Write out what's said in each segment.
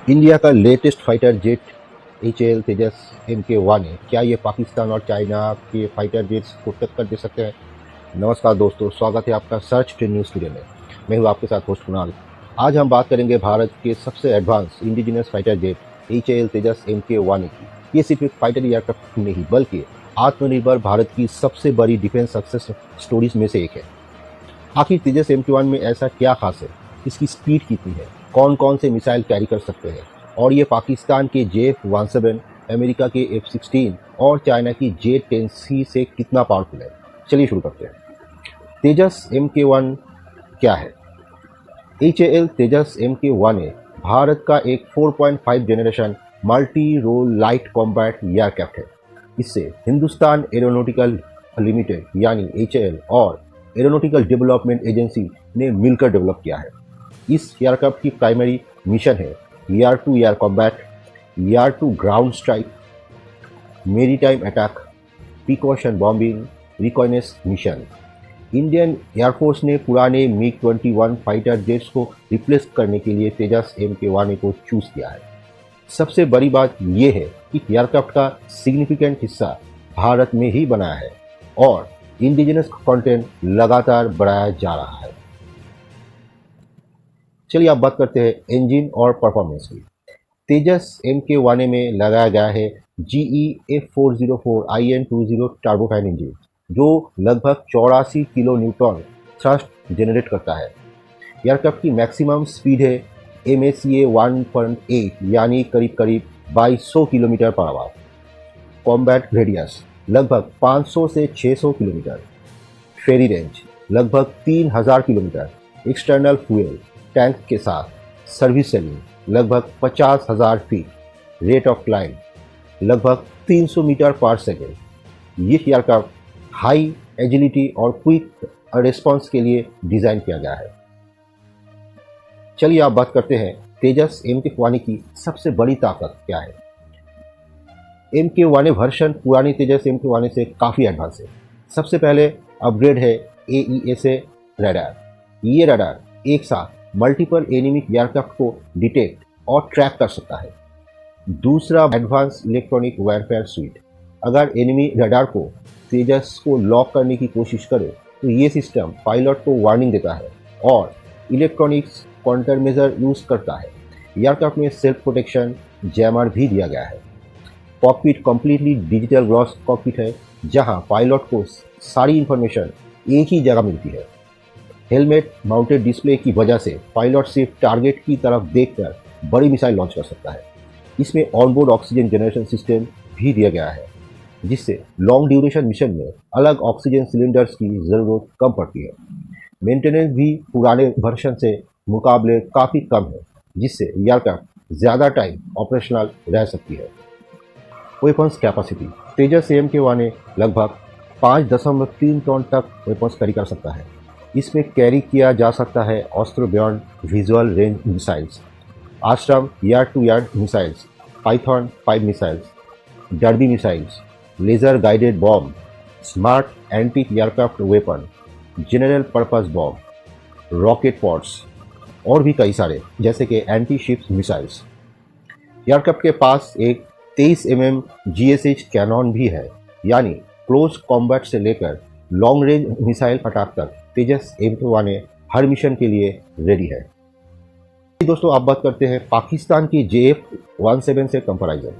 India का latest fighter jet HAL तेजस MK1 है। क्या ये पाकिस्तान और चाइना के फाइटर जेट्स को टक्कर दे सकते हैं? नमस्कार दोस्तों, स्वागत है आपका सर्च ट्रेन न्यूज़ स्टूडियो में। मैं हूँ आपके साथ होस्ट कुणाल। आज हम बात करेंगे भारत के सबसे advance indigenous fighter jet HAL तेजस MK1 की। ये सिर्फ एक फाइटर एयरक्राफ्ट नहीं बल्कि आत्मनिर्भर भारत की सबसे बड़ी डिफेंस सक्सेस स्टोरीज में से एक है। आखिर तेजस MK1 में ऐसा क्या खास है? इसकी स्पीड कितनी है? कौन कौन से मिसाइल कैरी कर सकते हैं? और ये पाकिस्तान के JF-17, अमेरिका के F-16 और चाइना की J-10C से कितना पावरफुल है? चलिए शुरू करते हैं। तेजस MK1 क्या है? HAL तेजस MK1 भारत का एक 4.5 generation multi role light combat aircraft है। इससे हिंदुस्तान एरोनॉटिकल लिमिटेड यानी HAL और एरोनॉटिकल डेवलपमेंट एजेंसी ने मिलकर डेवलप किया है। इस एयरक्राफ्ट की प्राइमरी मिशन है air to air combat, air to ground strike, maritime attack, precision bombing, reconnaissance mission. Indian air force ने पुराने MiG-21 फाइटर जेट्स को रिप्लेस करने के लिए तेजस MK1 को चूज किया है। सबसे बड़ी बात यह है कि एयरक्राफ्ट का सिग्निफिकेंट हिस्सा भारत में ही बना है और इंडिजिनस कंटेंट लगातार बढ़ाया जा रहा है। चलिए अब बात करते हैं इंजन और परफॉर्मेंस की। तेजस MK1 में लगाया गया है GE F404 IN20 turbofan engine जो लगभग 84 किलो न्यूटन थ्रस्ट जनरेट करता है। एयरक्राफ्ट की मैक्सिमम स्पीड है MACA 1.8 यानी करीब 2200 kilometre per hour. Combat radius लगभग 500 से 600 किलोमीटर। फेरी रेंज लगभग 3000 किलोमीटर। एक्सटर्नल फ्यूल टैंक के साथ सर्विस सेलिंग लगभग 50,000 फीट। रेट ऑफ क्लाइंब लगभग 300 मीटर पर सेकेंड। ये एयरक्राफ्ट हाई एजिलिटी और क्विक रिस्पॉन्स के लिए डिज़ाइन किया गया है। चलिए आप बात करते हैं तेजस MK1 की सबसे बड़ी ताकत क्या है। MK1 वर्षन पुरानी तेजस MK1 से काफ़ी एडवांस है। सबसे पहले अपग्रेड है AESA रडार। ये रडार एक साथ मल्टीपल एनिमी एयरक्राफ्ट को डिटेक्ट और ट्रैक कर सकता है। दूसरा एडवांस इलेक्ट्रॉनिक वारफेयर स्वीट। अगर एनिमी रडार को तेजस को लॉक करने की कोशिश करे तो ये सिस्टम पायलट को वार्निंग देता है और इलेक्ट्रॉनिक्स काउंटर मेजर यूज करता है। एयरक्राफ्ट में सेल्फ प्रोटेक्शन जैमर भी दिया गया है। Cockpit completely digital gloss cockpit है जहां पायलट को सारी इंफॉर्मेशन एक ही जगह मिलती है। हेलमेट माउंटेड डिस्प्ले की वजह से पायलट सिर्फ टारगेट की तरफ देखकर बड़ी मिसाइल लॉन्च कर सकता है। इसमें ऑनबोर्ड ऑक्सीजन जनरेशन सिस्टम भी दिया गया है जिससे लॉन्ग ड्यूरेशन मिशन में अलग ऑक्सीजन सिलेंडर्स की ज़रूरत कम पड़ती है। मेंटेनेंस भी पुराने वर्षन से मुकाबले काफ़ी कम है जिससे एयरक्राफ्ट ज़्यादा टाइम ऑपरेशनल रह सकती है। वेपन्स कैपेसिटी तेजस MK1 लगभग 5.3 टन तक वेपन्स कैरी कर सकता है। इसमें कैरी किया जा सकता है Astra beyond visual range missiles, ASRAAM air to air missiles, Python 5 missiles, Derby missiles, laser guided bomb, smart anti aircraft weapon, general purpose bomb, rocket pods और भी कई सारे जैसे कि एंटी शिप्स मिसाइल्स। एयरक्राफ्ट के पास एक 23 mm GSH कैनन भी है यानी क्लोज कॉम्बैट से लेकर लॉन्ग रेंज मिसाइल अटैक तक तेजस MK1 हर मिशन के लिए रेडी है। दोस्तों आप बात करते हैं पाकिस्तान की JF-17 से कंपैरिजन।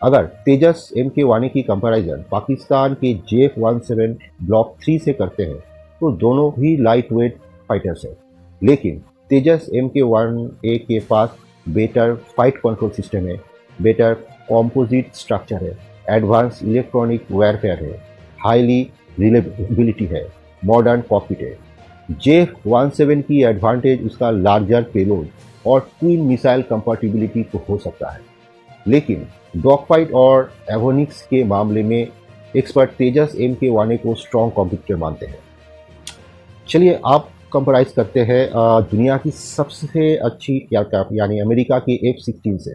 अगर तेजस MK1 की कंपैरिजन पाकिस्तान के JF-17 ब्लॉक 3 से करते हैं तो दोनों ही लाइट वेट फाइटर्स हैं, लेकिन तेजस MK1 के पास बेटर फाइट कंट्रोल सिस्टम है, बेटर कॉम्पोजिट स्ट्रक्चर है, एडवांस इलेक्ट्रॉनिक वारफेयर है, हाईली रिलायबिलिटी है, मॉडर्न कॉकपिट है। JF-17 की एडवांटेज उसका लार्जर पेलोड और ट्विन मिसाइल कंपैटिबिलिटी को हो सकता है, लेकिन डॉगफाइट और एवोनिक्स के मामले में एक्सपर्ट तेजस MK1 को स्ट्रॉन्ग कॉम्पिटिटर मानते हैं। चलिए आप कंपेराइज करते हैं दुनिया की सबसे अच्छी एयरक्राफ्ट यानी अमेरिका की F-16 से।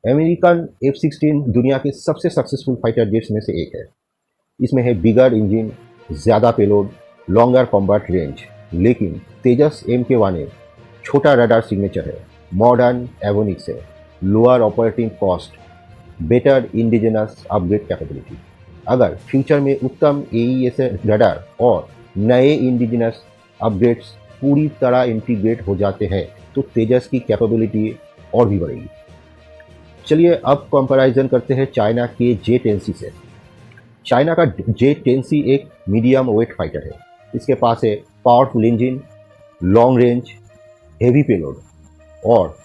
अमेरिकन F-16 दुनिया के सबसे सक्सेसफुल फाइटर जेट्स में से एक है। इसमें है बिगर इंजन, ज़्यादा पेलोड, लॉन्गर कॉम्बैट रेंज, लेकिन तेजस MK1 छोटा रडार सिग्नेचर है, मॉडर्न एवोनिक्स है, lower operating cost, better indigenous upgrade capability. अगर फ्यूचर में उत्तम AESA रडार और नए इंडिजिनस अपग्रेड्स पूरी तरह इंटीग्रेट हो जाते हैं तो तेजस की कैपेबिलिटी और भी बढ़ेगी। चलिए अब कंपैरिजन करते हैं चाइना के J-10C से। चाइना का J-10C एक मीडियम वेट फाइटर है। इसके पास है powerful engine, long range, heavy payload और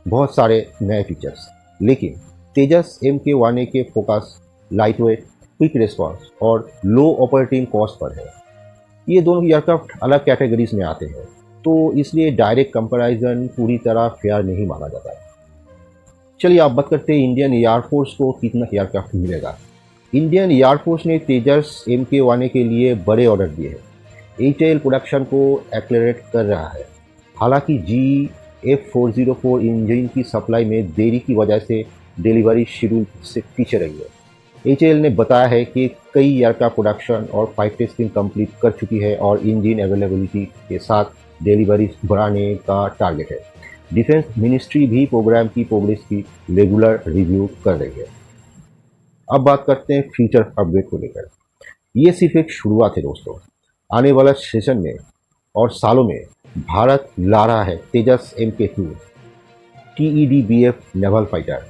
बहुत सारे नए फीचर्स। लेकिन तेजस MK1A के focus light weight, quick response और लो ऑपरेटिंग कॉस्ट पर है। ये दोनों एयरक्राफ्ट अलग कैटेगरीज में आते हैं, तो इसलिए डायरेक्ट कंपैरिजन पूरी तरह फेयर नहीं माना जाता है। चलिए आप बात करते हैं इंडियन एयरफोर्स को कितना एयरक्राफ्ट मिलेगा। इंडियन एयरफोर्स ने तेजस MK1A के लिए बड़े ऑर्डर दिए हैं। HAL प्रोडक्शन को एक्सेलरेट कर रहा है। हालांकि GF404 इंजन की सप्लाई में देरी की वजह से डिलीवरी शेड्यूल से पीछे रही है। HAL ने बताया है कि कई एयरक्राफ्ट प्रोडक्शन और फ्लाइट टेस्टिंग कंप्लीट कर चुकी है और इंजन अवेलेबिलिटी के साथ डिलीवरी बढ़ाने का टारगेट है। डिफेंस मिनिस्ट्री भी प्रोग्राम की प्रोग्रेस की रेगुलर रिव्यू कर रही है। अब बात करते हैं फ्यूचर अपग्रेड को लेकर। ये सिर्फ एक शुरुआत है दोस्तों। आने वाला सेशन में और सालों में भारत ला रहा है तेजस MK2, TEDBF naval fighter,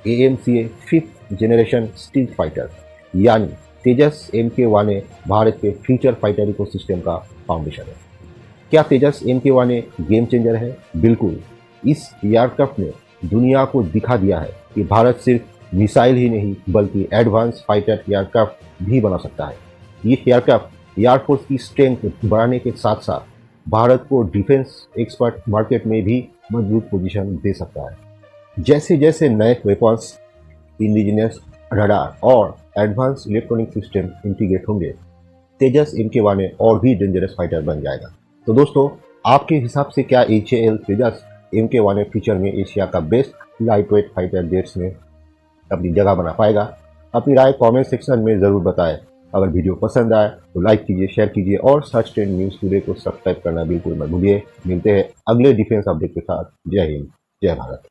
AMCA 5th generation stealth fighter, यानी तेजस MK1A भारत के फ्यूचर फाइटर इकोसिस्टम का फाउंडेशन है। क्या तेजस MK1A गेम चेंजर है? बिल्कुल। इस एयरक्राफ्ट ने दुनिया को दिखा दिया है कि भारत सिर्फ मिसाइल ही नहीं बल्कि एडवांस फाइटर एयरक्राफ्ट भी बना सकता है। ये एयरक्राफ्ट एयरफोर्स की स्ट्रेंथ बढ़ाने के साथ साथ भारत को डिफेंस एक्सपर्ट मार्केट में भी मजबूत पोजीशन दे सकता है। जैसे जैसे नए वेपन्स, इंडिजिनियस रडार और एडवांस इलेक्ट्रॉनिक सिस्टम इंटीग्रेट होंगे, तेजस MK1A और भी डेंजरस फाइटर बन जाएगा। तो दोस्तों, आपके हिसाब से क्या HAL तेजस MK1A फ्यूचर में एशिया का best light weight fighter jets में अपनी जगह बना पाएगा? अपनी राय कमेंट सेक्शन में ज़रूर बताएं। अगर वीडियो पसंद आए तो लाइक कीजिए, शेयर कीजिए और सर्च ट्रेंड न्यूज़ टुडे को सब्सक्राइब करना बिल्कुल मत भूलिए। मिलते हैं अगले डिफेंस अपडेट के साथ। जय हिंद, जय भारत।